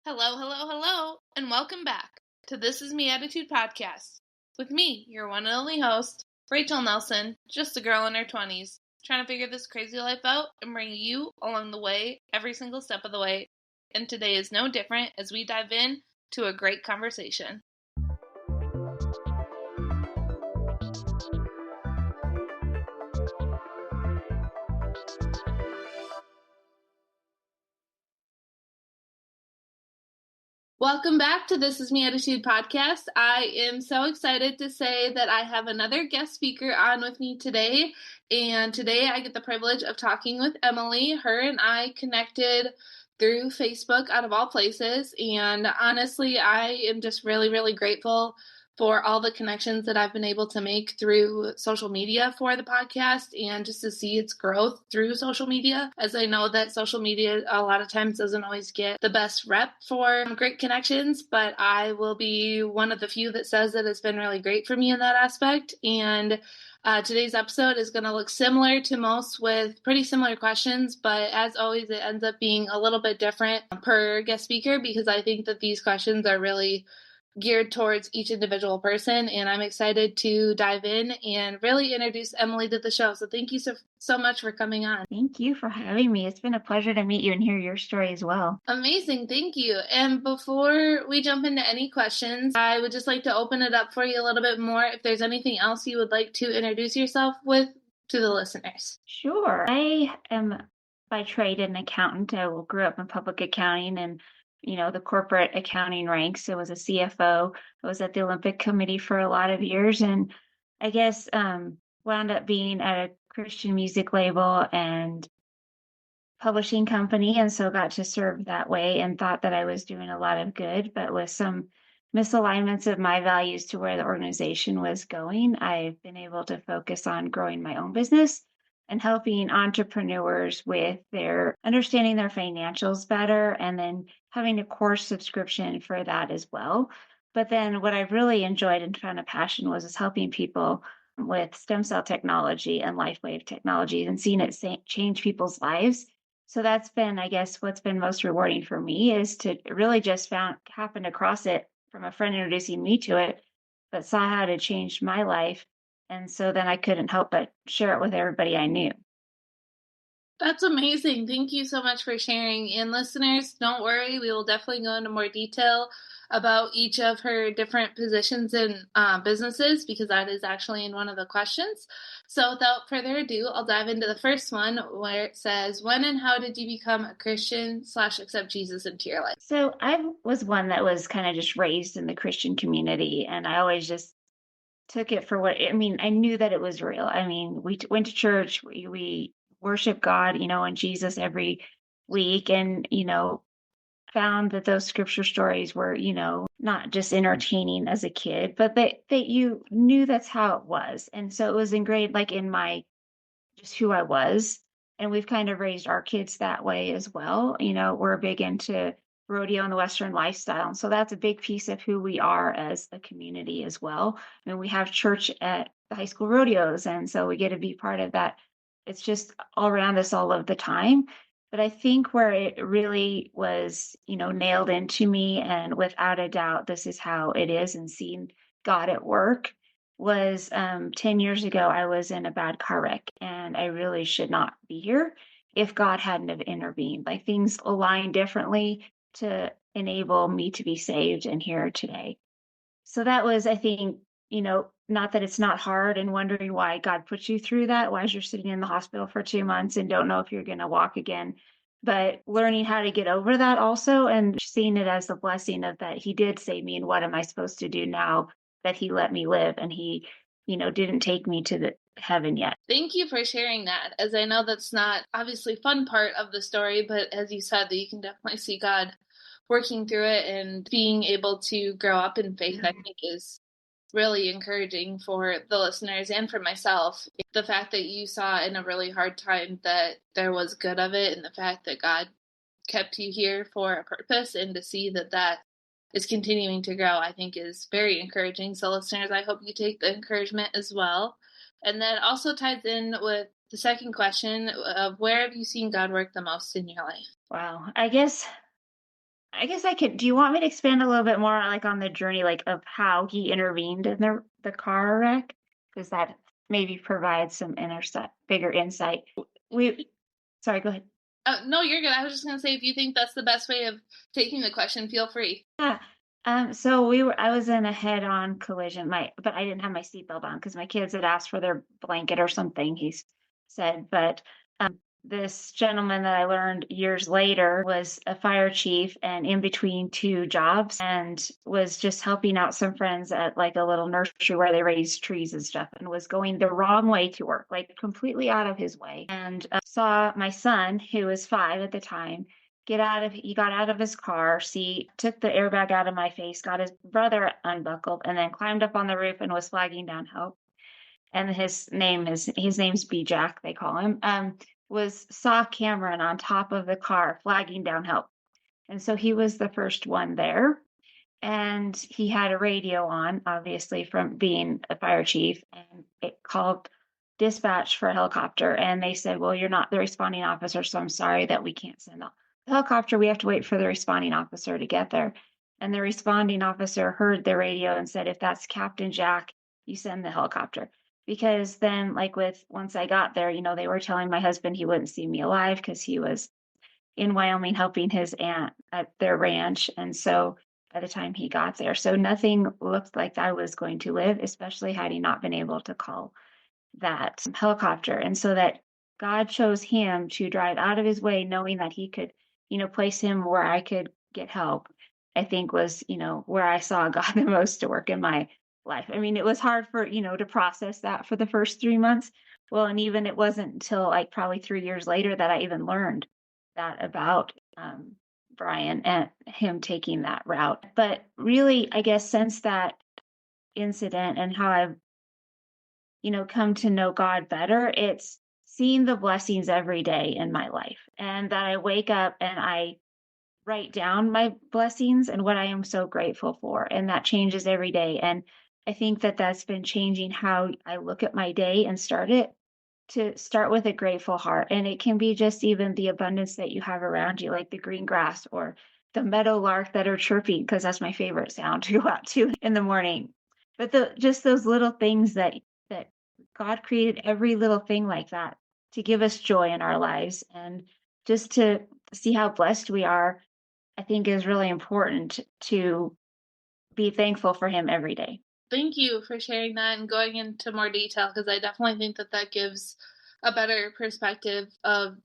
Hello, hello, hello, and welcome back to This Is Me Attitude Podcast with me, your one and only host, Rachel Nelson, just a girl in her 20s, trying to figure this crazy life out and bring you along the way every single step of the way. And today is no different as we dive in to a great conversation. Welcome back to This Is Me Attitude Podcast. I am so excited to say that I have another guest speaker on with me today. And today I get the privilege of talking with Emelie. Her and I connected through Facebook out of all places. And honestly, I am just really, really grateful for all the connections that I've been able to make through social media for the podcast and just to see its growth through social media, as I know that social media a lot of times doesn't always get the best rep for great connections, but I will be one of the few that says that it's been really great for me in that aspect. And today's episode is going to look similar to most with pretty similar questions, but as always, it ends up being a little bit different per guest speaker because I think that these questions are really geared towards each individual person, and I'm excited to dive in and really introduce Emelie to the show. So thank you so much for coming on. Thank you for having me. It's been a pleasure to meet you and hear your story as well. Amazing, thank you. And before we jump into any questions, I would just like to open it up for you a little bit more. If there's anything else you would like to introduce yourself with to the listeners. Sure. I am by trade an accountant. I grew up in public accounting and the corporate accounting ranks. I was a CFO. I was at the Olympic Committee for a lot of years, and I guess wound up being at a Christian music label and publishing company, and so got to serve that way and thought that I was doing a lot of good, but with some misalignments of my values to where the organization was going, I've been able to focus on growing my own business and helping entrepreneurs with their understanding their financials better, and then having a course subscription for that as well. But then what I really enjoyed and found a passion was helping people with stem cell technology and life wave technologies and seeing it change people's lives. So that's been, I guess, what's been most rewarding for me is to really just happened across it from a friend introducing me to it, but saw how it changed my life. And so then I couldn't help but share it with everybody I knew. That's amazing. Thank you so much for sharing. And listeners, don't worry, we will definitely go into more detail about each of her different positions and businesses because that is actually in one of the questions. So without further ado, I'll dive into the first one where it says, when and how did you become a Christian / accept Jesus into your life? So I was one that was kind of just raised in the Christian community, and I always just took it for what, I mean, I knew that it was real. I mean, we went to church, we worship God, and Jesus every week, and, found that those scripture stories were, not just entertaining as a kid, but that you knew that's how it was. And so it was ingrained like in my, just who I was. And we've kind of raised our kids that way as well. We're big into rodeo and the Western lifestyle. And so that's a big piece of who we are as a community as well. I mean, we have church at the high school rodeos, and so we get to be part of that. It's just all around us all of the time. But I think where it really was, nailed into me, and without a doubt, this is how it is, and seeing God at work was 10 years ago. I was in a bad car wreck, and I really should not be here if God hadn't have intervened. Like, things aligned differently to enable me to be saved and here today. So that was, I think, not that it's not hard and wondering why God put you through that, why you're sitting in the hospital for 2 months and don't know if you're going to walk again, but learning how to get over that also, and seeing it as the blessing of that he did save me, and what am I supposed to do now that he let me live, and he, didn't take me to the heaven yet. Thank you for sharing that, as I know that's not obviously fun part of the story, but as you said, that you can definitely see God working through it, and being able to grow up in faith, I think, is really encouraging for the listeners and for myself. The fact that you saw in a really hard time that there was good of it, and the fact that God kept you here for a purpose, and to see that that is continuing to grow, I think is very encouraging. So listeners, I hope you take the encouragement as well. And that also ties in with the second question of, where have you seen God work the most in your life? Wow. I guess I guess I could. Do you want me to expand a little bit more, like, on the journey, like, of how he intervened in the car wreck? Because that maybe provides some bigger insight. We Sorry, go ahead. No, you're good. I was just going to say, if you think that's the best way of taking the question, feel free. Yeah. So I was in a head-on collision, but I didn't have my seatbelt on because my kids had asked for their blanket or something, said. But this gentleman that I learned years later was a fire chief and in between two jobs and was just helping out some friends at like a little nursery where they raise trees and stuff and was going the wrong way to work, like completely out of his way. And saw my son, who was 5 at the time, he got out of his car seat, took the airbag out of my face, got his brother unbuckled, and then climbed up on the roof and was flagging down help. And his name's B Jack, they call him. Saw Cameron on top of the car flagging down help. And so he was the first one there. And he had a radio on, obviously, from being a fire chief, and it called dispatch for a helicopter. And they said, well, you're not the responding officer, so I'm sorry that we can't send the helicopter. We have to wait for the responding officer to get there. And the responding officer heard the radio and said, if that's Captain Jack, you send the helicopter. Because then, like, once I got there, they were telling my husband he wouldn't see me alive because he was in Wyoming helping his aunt at their ranch. And so by the time he got there, so nothing looked like I was going to live, especially had he not been able to call that helicopter. And so that God chose him to drive out of his way, knowing that he could, place him where I could get help, I think was, where I saw God the most to work in my life. I mean, it was hard to process that for the first 3 months. Well, and even it wasn't until like probably 3 years later that I even learned that about Brian and him taking that route. But really, I guess since that incident and how I've, come to know God better, it's seeing the blessings every day in my life. And that I wake up and I write down my blessings and what I am so grateful for. And that changes every day. And I think that that's been changing how I look at my day and to start with a grateful heart. And it can be just even the abundance that you have around you, like the green grass or the meadow lark that are chirping, because that's my favorite sound to go out to in the morning. But just those little things that God created every little thing like that to give us joy in our lives. And just to see how blessed we are, I think is really important to be thankful for him every day. Thank you for sharing that and going into more detail, because I definitely think that that gives a better perspective of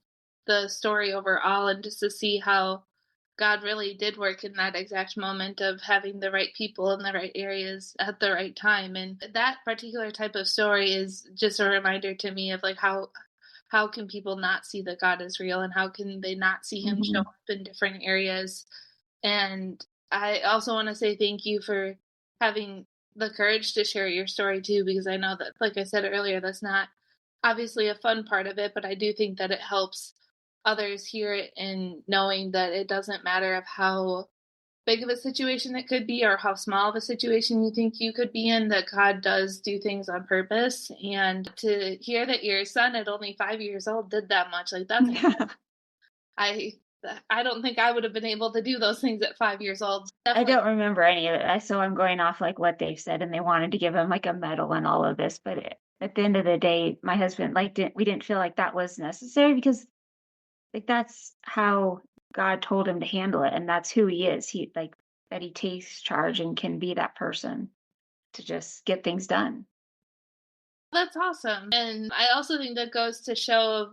the story overall, and just to see how God really did work in that exact moment of having the right people in the right areas at the right time. And that particular type of story is just a reminder to me of like how can people not see that God is real, and how can they not see him show up in different areas. And I also want to say thank you for having the courage to share your story too, because I know that, like I said earlier, that's not obviously a fun part of it, but I do think that it helps others hear it and knowing that it doesn't matter of how big of a situation it could be or how small of a situation you think you could be in, that God does do things on purpose. And to hear that your son at only 5 years old did that much, like that's Yeah. I I don't think I would have been able to do those things at 5 years old. I Definitely. don't remember any of it. So I'm going off like what they've said, and they wanted to give him like a medal and all of this. But at the end of the day, my husband we didn't feel like that was necessary because like that's how God told him to handle it, and that's who he is. He like that he takes charge and can be that person to just get things done. That's awesome. And I also think that goes to show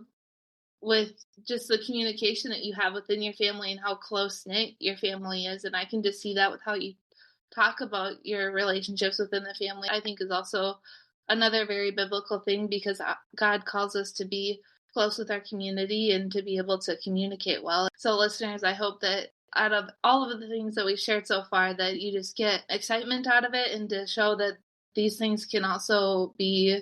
with just the communication that you have within your family and how close knit your family is. And I can just see that with how you talk about your relationships within the family. I think is also another very biblical thing, because God calls us to be close with our community and to be able to communicate well. So listeners, I hope that out of all of the things that we've shared so far, that you just get excitement out of it, and to show that these things can also be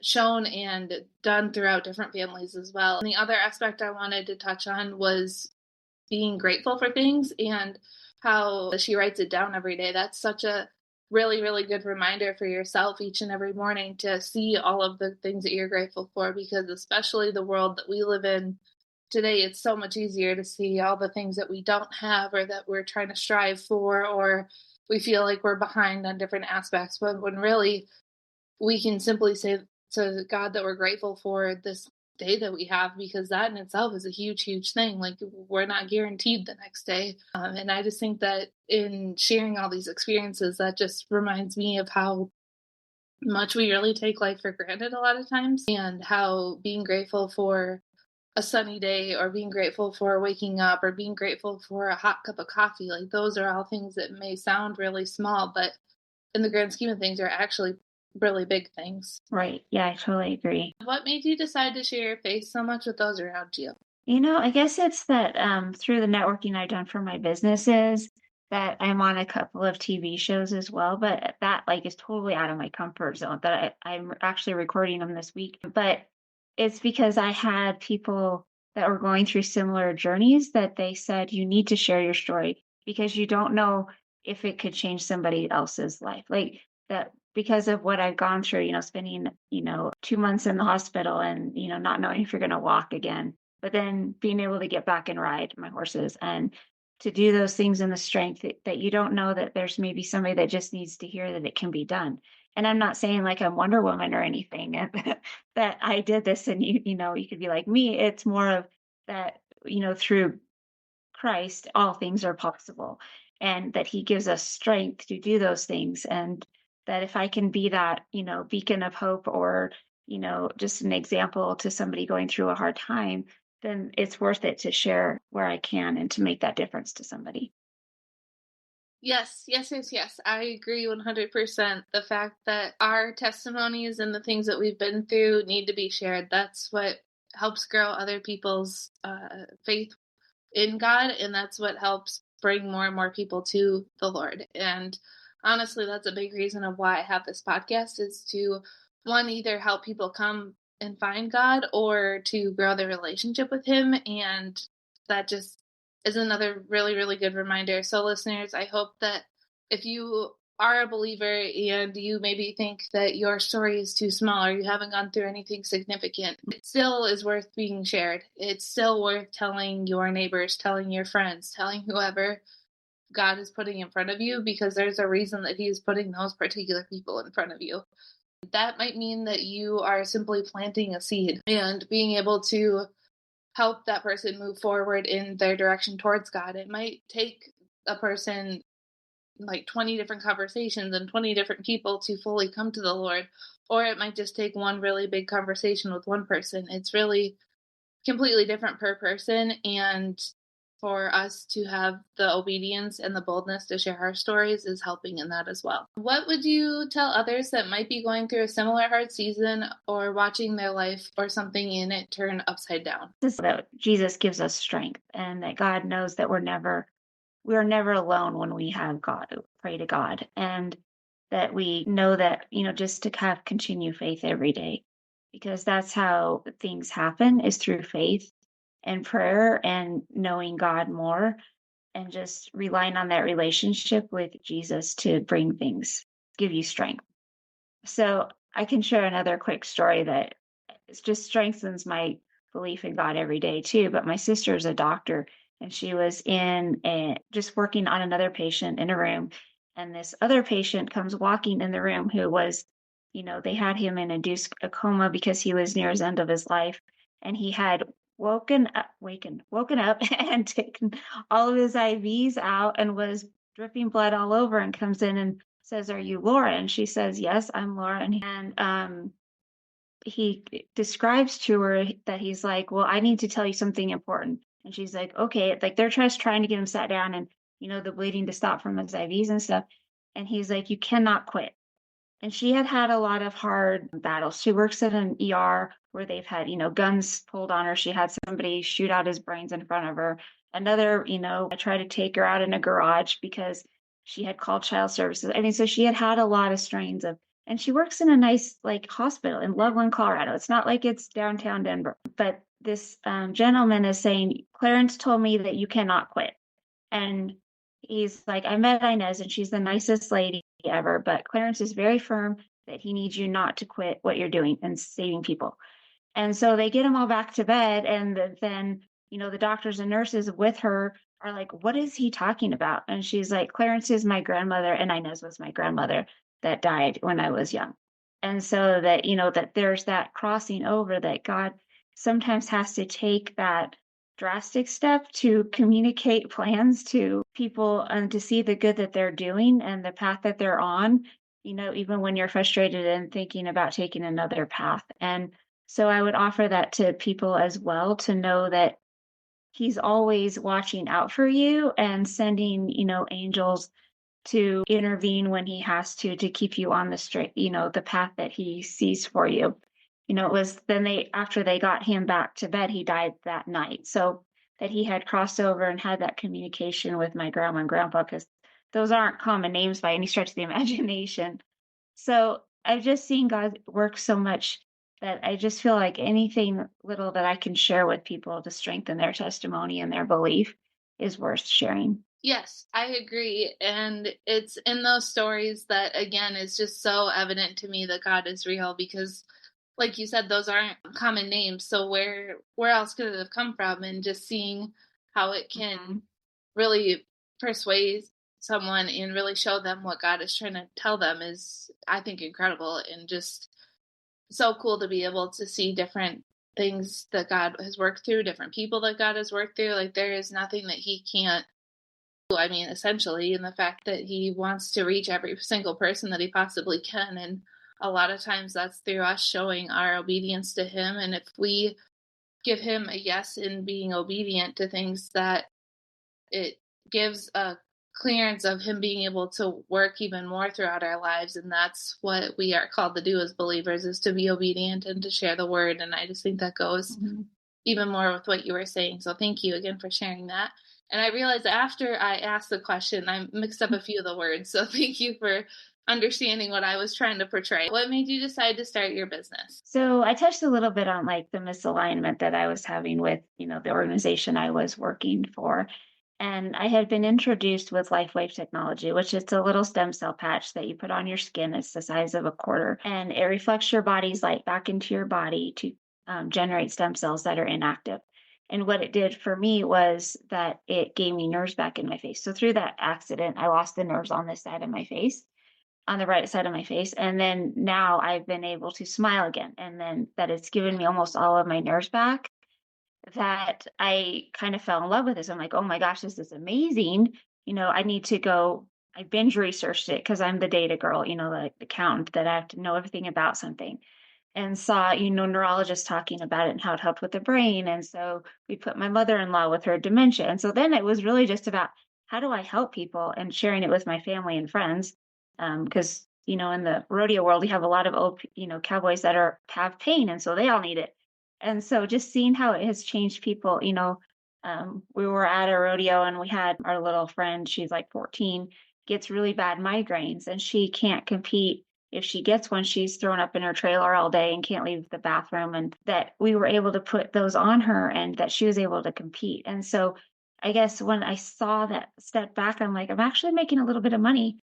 shown and done throughout different families as well. And the other aspect I wanted to touch on was being grateful for things and how she writes it down every day. That's such a really, really good reminder for yourself each and every morning to see all of the things that you're grateful for, because especially the world that we live in today it's so much easier to see all the things that we don't have or that we're trying to strive for, or we feel like we're behind on different aspects. But when really we can simply say to God that we're grateful for this day that we have, because that in itself is a huge, huge thing. Like, we're not guaranteed the next day. And I just think that in sharing all these experiences, that just reminds me of how much we really take life for granted a lot of times, and how being grateful for a sunny day, or being grateful for waking up, or being grateful for a hot cup of coffee, like those are all things that may sound really small, but in the grand scheme of things are actually really big things. Right. Yeah, I totally agree. What made you decide to share your faith so much with those around you? I guess it's that through the networking I've done for my businesses, that I'm on a couple of TV shows as well, but that like is totally out of my comfort zone. That I'm actually recording them this week, but it's because I had people that were going through similar journeys that they said you need to share your story because you don't know if it could change somebody else's life. Like that because of what I've gone through, spending, 2 months in the hospital and, not knowing if you're going to walk again, but then being able to get back and ride my horses and to do those things in the strength that you don't know that there's maybe somebody that just needs to hear that it can be done. And I'm not saying like I'm Wonder Woman or anything that I did this and you could be like me. It's more of that, through Christ, all things are possible, and that He gives us strength to do those things. And that if I can be that, beacon of hope or, just an example to somebody going through a hard time, then it's worth it to share where I can and to make that difference to somebody. Yes, yes, yes, yes. I agree 100%. The fact that our testimonies and the things that we've been through need to be shared. That's what helps grow other people's faith in God, and that's what helps bring more and more people to the Lord. And honestly, that's a big reason of why I have this podcast, is to one, either help people come and find God, or to grow their relationship with Him. And that just is another really, really good reminder. So listeners, I hope that if you are a believer and you maybe think that your story is too small or you haven't gone through anything significant, it still is worth being shared. It's still worth telling your neighbors, telling your friends, telling whoever God is putting in front of you, because there's a reason that He is putting those particular people in front of you. That might mean that you are simply planting a seed and being able to help that person move forward in their direction towards God. It might take a person like 20 different conversations and 20 different people to fully come to the Lord, or it might just take one really big conversation with one person. It's really completely different per person, and for us to have the obedience and the boldness to share our stories is helping in that as well. What would you tell others that might be going through a similar hard season or watching their life or something in it turn upside down? This is that Jesus gives us strength and that God knows that we're never alone when we have God, pray to God, and that we know that, just to have continue faith every day, because that's how things happen is through faith and prayer and knowing God more and just relying on that relationship with Jesus to bring things, give you strength. So I can share another quick story that it just strengthens my belief in God every day too. But my sister is a doctor and she was just working on another patient in a room. And this other patient comes walking in the room who was, they had him in a coma because he was near his end of his life. And he had woken up and taken all of his IVs out and was dripping blood all over and comes in and says, "Are you Laura?" And she says, "Yes, I'm Laura." And he describes to her that he's like, "Well, I need to tell you something important." And she's like, "Okay." Like they're just trying to get him sat down and, the bleeding to stop from his IVs and stuff. And he's like, "You cannot quit." And she had had a lot of hard battles. She works at an ER where they've had, guns pulled on her. She had somebody shoot out his brains in front of her. Another, I tried to take her out in a garage because she had called child services. I mean, so she had had a lot of strains of, and she works in a nice like hospital in Loveland, Colorado. It's not like it's downtown Denver. But this gentleman is saying, "Clarence told me that you cannot quit." And he's like, "I met Inez and she's the nicest lady ever, but Clarence is very firm that he needs you not to quit what you're doing and saving people." And so they get him all back to bed. And then, the doctors and nurses with her are like, what is he talking about? And she's like, Clarence is my grandmother, and Inez was my grandmother that died when I was young. And so that, that there's that crossing over, that God sometimes has to take that drastic step to communicate plans to people and to see the good that they're doing and the path that they're on, even when you're frustrated and thinking about taking another path. And so I would offer that to people as well, to know that he's always watching out for you and sending, angels to intervene when he has to keep you on the straight, the path that he sees for you. It was then after they got him back to bed, he died that night. So that he had crossed over and had that communication with my grandma and grandpa, because those aren't common names by any stretch of the imagination. So I've just seen God work so much that I just feel like anything little that I can share with people to strengthen their testimony and their belief is worth sharing. Yes, I agree. And it's in those stories that, again, it's just so evident to me that God is real because, like you said, those aren't common names. So where else could it have come from? And just seeing how it can Mhm. really persuade someone and really show them what God is trying to tell them is, I think, incredible and just so cool to be able to see different things that God has worked through, different people that God has worked through. Like there is nothing that he can't, I mean, essentially, in the fact that he wants to reach every single person that he possibly can. And a lot of times that's through us showing our obedience to him. And if we give him a yes in being obedient to things, that it gives a clearance of him being able to work even more throughout our lives. And that's what we are called to do as believers, is to be obedient and to share the word. And I just think that goes Mhm. even more with what you were saying. So thank you again for sharing that. And I realized after I asked the question, I mixed up a few of the words. So thank you for understanding what I was trying to portray. What made you decide to start your business? So I touched a little bit on like the misalignment that I was having with, the organization I was working for. And I had been introduced with LifeWave technology, which is a little stem cell patch that you put on your skin. It's the size of a quarter, and it reflects your body's light back into your body to generate stem cells that are inactive. And what it did for me was that it gave me nerves back in my face. So through that accident, I lost the nerves on this side of my face, on the right side of my face. And then now I've been able to smile again. And then that it's given me almost all of my nerves back, that I kind of fell in love with this. I'm like, oh my gosh, this is amazing. I need to go. I binge researched it because I'm the data girl, like the accountant, that I have to know everything about something, and saw, neurologists talking about it and how it helped with the brain. And so we put my mother-in-law with her dementia. And so then it was really just about how do I help people and sharing it with my family and friends. Because, in the rodeo world, we have a lot of old, cowboys that have pain. And so they all need it. And so just seeing how it has changed people, we were at a rodeo and we had our little friend, she's like 14, gets really bad migraines and she can't compete. If she gets one, she's thrown up in her trailer all day and can't leave the bathroom. And that we were able to put those on her and that she was able to compete. And so I guess when I saw that step back, I'm like, I'm actually making a little bit of money,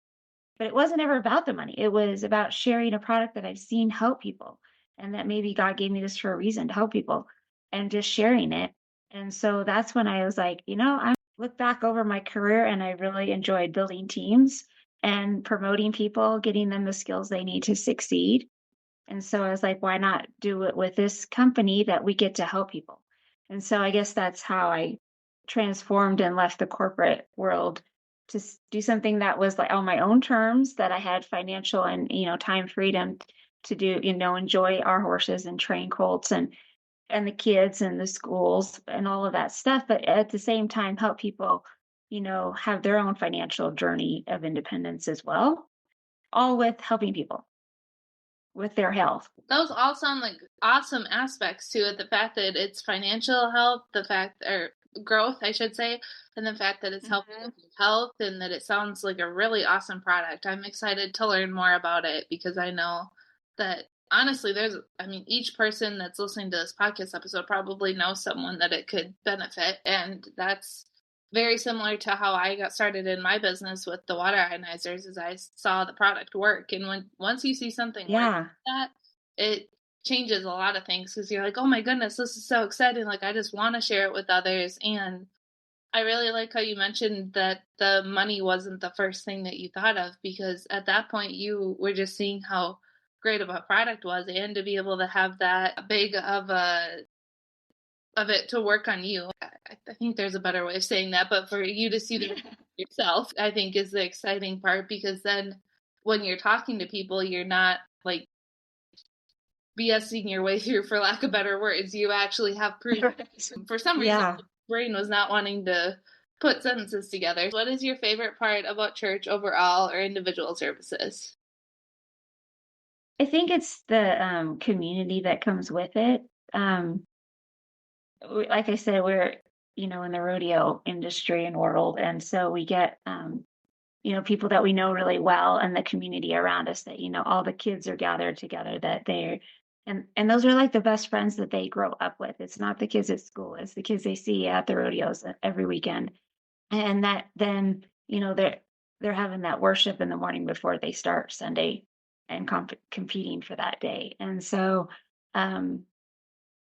but it wasn't ever about the money. It was about sharing a product that I've seen help people, and that maybe God gave me this for a reason, to help people, and just sharing it. And so that's when I was like, I look back over my career and I really enjoyed building teams and promoting people, getting them the skills they need to succeed. And so I was like, why not do it with this company that we get to help people? And so I guess that's how I transformed and left the corporate world to do something that was like on my own terms, that I had financial and, time freedom to do, enjoy our horses and train colts and the kids and the schools and all of that stuff. But at the same time, help people, have their own financial journey of independence as well, all with helping people with their health. Those all sound like awesome aspects to it. The fact that it's financial help, the fact, or growth, I should say, and the fact that it's helping Mhm. with health, and that it sounds like a really awesome product. I'm excited to learn more about it because I know that honestly, I mean, each person that's listening to this podcast episode probably knows someone that it could benefit. And that's very similar to how I got started in my business with the water ionizers, as I saw the product work. And once you see something work, Yeah. that it changes a lot of things because you're like, oh my goodness, this is so exciting. Like, I just want to share it with others. And I really like how you mentioned that the money wasn't the first thing that you thought of, because at that point you were just seeing how great of a product was, and to be able to have that big of it to work on you. I think there's a better way of saying that, but for you to see the yourself, I think is the exciting part, because then when you're talking to people, you're not like BSing your way through, for lack of better words. You actually have proof. For some reason, Yeah. my brain was not wanting to put sentences together. What is your favorite part about church overall or individual services? I think it's the community that comes with it. Um, like I said, we're, in the rodeo industry and world. And so we get, people that we know really well and the community around us that, all the kids are gathered together that they're, and those are like the best friends that they grow up with. It's not the kids at school, it's the kids they see at the rodeos every weekend. And that then, they're having that worship in the morning before they start Sunday and competing for that day. And so, um,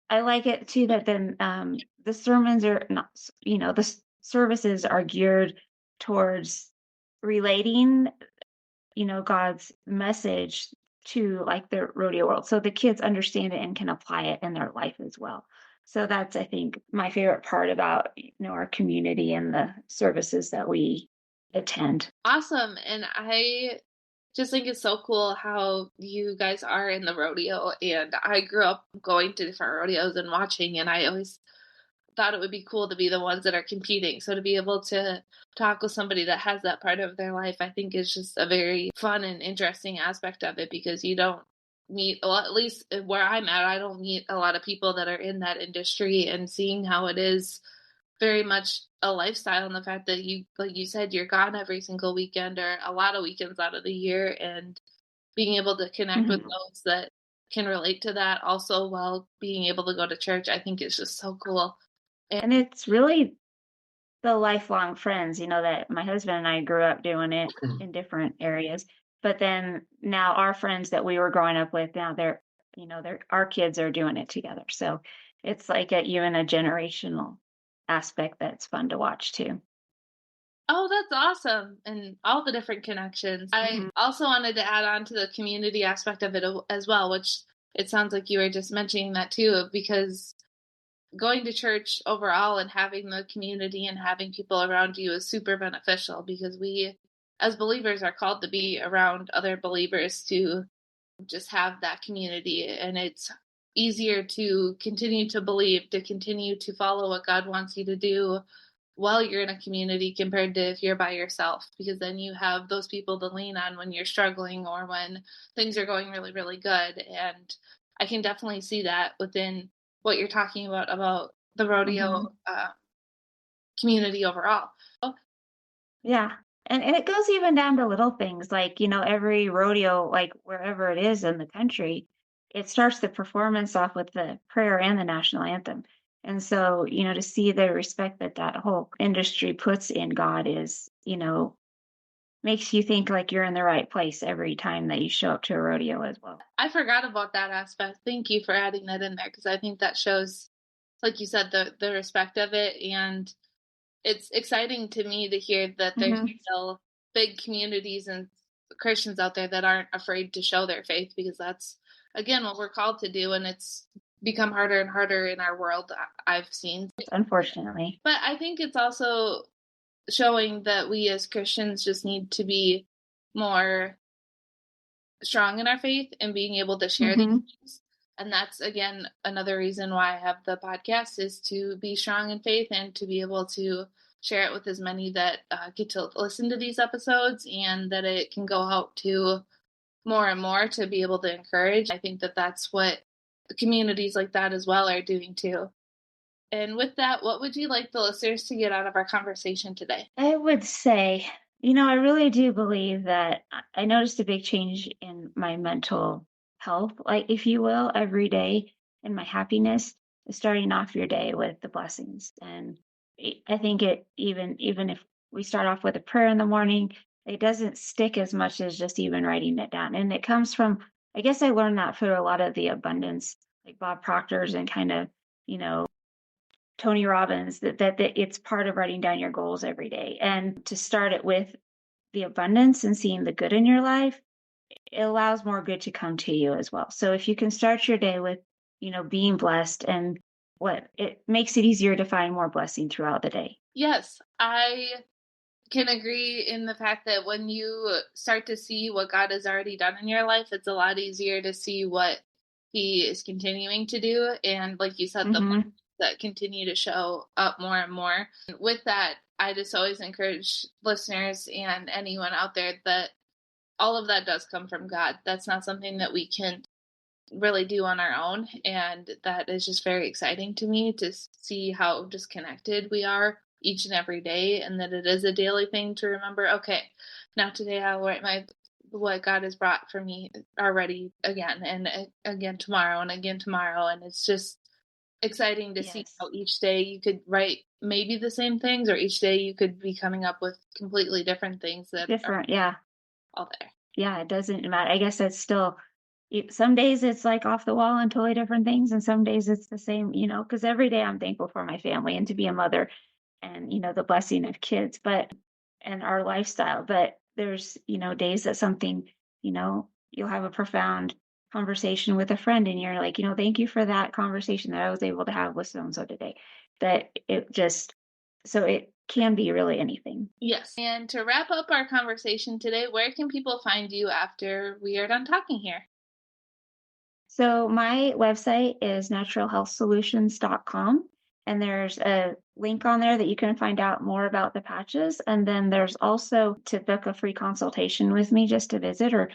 I like it too that then the sermons are not, the services are geared towards relating, God's message to like the rodeo world. So the kids understand it and can apply it in their life as well. So that's, I think, my favorite part about, our community and the services that we attend. Awesome. And I just think it's so cool how you guys are in the rodeo. And I grew up going to different rodeos and watching, and I always thought it would be cool to be the ones that are competing. So to be able to talk with somebody that has that part of their life, I think is just a very fun and interesting aspect of it, because you don't meet a lot, at least where I'm at, I don't meet a lot of people that are in that industry, and seeing how it is very much a lifestyle, and the fact that you, like you said, you're gone every single weekend or a lot of weekends out of the year, and being able to connect with Mhm. those that can relate to that also while being able to go to church, I think is just so cool. And And it's really the lifelong friends, that my husband and I grew up doing it in different areas. But then now our friends that we were growing up with, now they're our kids are doing it together. So it's like even a generational aspect that's fun to watch too. oh, that's awesome. And all the different connections. I Hmm. also wanted to add on to the community aspect of it as well, which it sounds like you were just mentioning that too, because going to church overall and having the community and having people around you is super beneficial, because we as believers are called to be around other believers to just have that community. And it's easier to continue to believe, to continue to follow what God wants you to do while you're in a community, compared to if you're by yourself, because then you have those people to lean on when you're struggling or when things are going really, really good. And I can definitely see that within what you're talking about the rodeo Hmm. community overall. Yeah. And it goes even down to little things like, every rodeo, like wherever it is in the country, it starts the performance off with the prayer and the national anthem. And so, to see the respect that that whole industry puts in God is, makes you think like you're in the right place every time that you show up to a rodeo as well. I forgot about that aspect. Thank you for adding that in there, because I think that shows, like you said, the respect of it. And it's exciting to me to hear that there's Hmm. still big communities and Christians out there that aren't afraid to show their faith, because that's again what we're called to do, and it's become harder and harder in our world, I've seen. Unfortunately. But I think it's also showing that we as Christians just need to be more strong in our faith and being able to share these Hmm. things. And that's again another reason why I have the podcast, is to be strong in faith and to be able to share it with as many that get to listen to these episodes, and that it can go out to more and more to be able to encourage. I think that that's what communities like that as well are doing too. And with that, what would you like the listeners to get out of our conversation today? I would say, I really do believe that I noticed a big change in my mental health, like if you will, every day, and my happiness is starting off your day with the blessings. And I think it even if we start off with a prayer in the morning, it doesn't stick as much as just even writing it down. And it comes from I guess I learned that through a lot of the abundance, like Bob Proctor's and kind of, you know, Tony Robbins, that it's part of writing down your goals every day. And to start it with the abundance and seeing the good in your life, it allows more good to come to you as well. So if you can start your day with, being blessed, and what it makes it easier to find more blessing throughout the day. Yes, I can agree in the fact that when you start to see what God has already done in your life, it's a lot easier to see what He is continuing to do. And like you said, the Hmm. that continue to show up more and more. With that, I just always encourage listeners and anyone out there that all of that does come from God. That's not something that we can really do on our own. And that is just very exciting to me to see how disconnected we are each and every day, and that it is a daily thing to remember, okay, now today I'll write what God has brought for me already again, and again tomorrow, and again tomorrow. And it's just exciting to see Yes. how each day you could write maybe the same things, or each day you could be coming up with completely different things that are Different. Yeah. all there. Yeah. It doesn't matter. I guess it's still, some days it's like off the wall and totally different things. And some days it's the same, because every day I'm thankful for my family and to be a mother and, the blessing of kids, and our lifestyle. But there's, days that something, you'll have a profound conversation with a friend and you're like, thank you for that conversation that I was able to have with so and so today. That it just, so it can be really anything. Yes. And to wrap up our conversation today, where can people find you after we are done talking here? So my website is naturalhealthsolutions.com. And there's a link on there that you can find out more about the patches. And then there's also to book a free consultation with me just to visit or,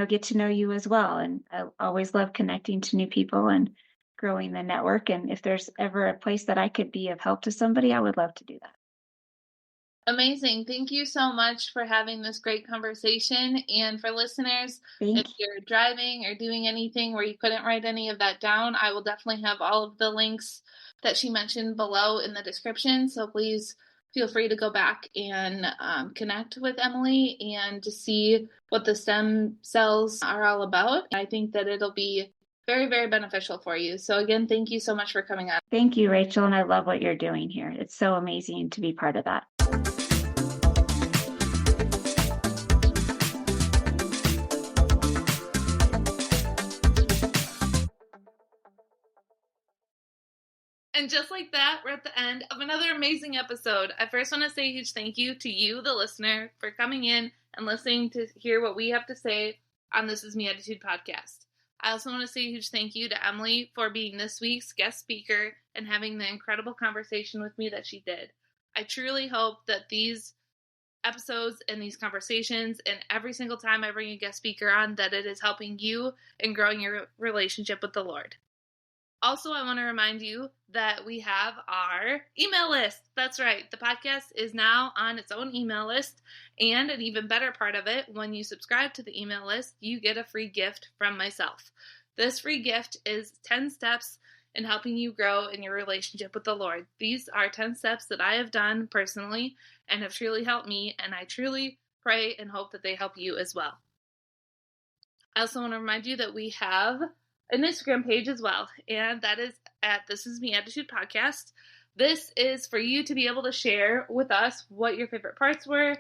get to know you as well. And I always love connecting to new people and growing the network. And if there's ever a place that I could be of help to somebody, I would love to do that. Amazing. Thank you so much for having this great conversation. And for listeners, if Thank you. you're driving or doing anything where you couldn't write any of that down, I will definitely have all of the links that she mentioned below in the description. So please feel free to go back and connect with Emelie and to see what the stem cells are all about. I think that it'll be very, very beneficial for you. So again, thank you so much for coming on. Thank you, Rachel. And I love what you're doing here. It's so amazing to be part of that. And just like that, we're at the end of another amazing episode. I first want to say a huge thank you to you, the listener, for coming in and listening to hear what we have to say on This Is Me Attitude podcast. I also want to say a huge thank you to Emelie for being this week's guest speaker and having the incredible conversation with me that she did. I truly hope that these episodes and these conversations and every single time I bring a guest speaker on, that it is helping you in growing your relationship with the Lord. Also, I want to remind you that we have our email list. That's right. The podcast is now on its own email list. And an even better part of it, when you subscribe to the email list, you get a free gift from myself. This free gift is 10 steps in helping you grow in your relationship with the Lord. These are 10 steps that I have done personally and have truly helped me. And I truly pray and hope that they help you as well. I also want to remind you that we have an Instagram page as well, and that is at This Is Me Attitude Podcast. This is for you to be able to share with us what your favorite parts were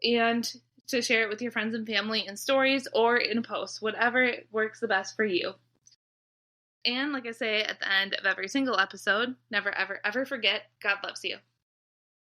and to share it with your friends and family in stories or in posts, whatever works the best for you. And like I say at the end of every single episode, never, ever, ever forget, God loves you.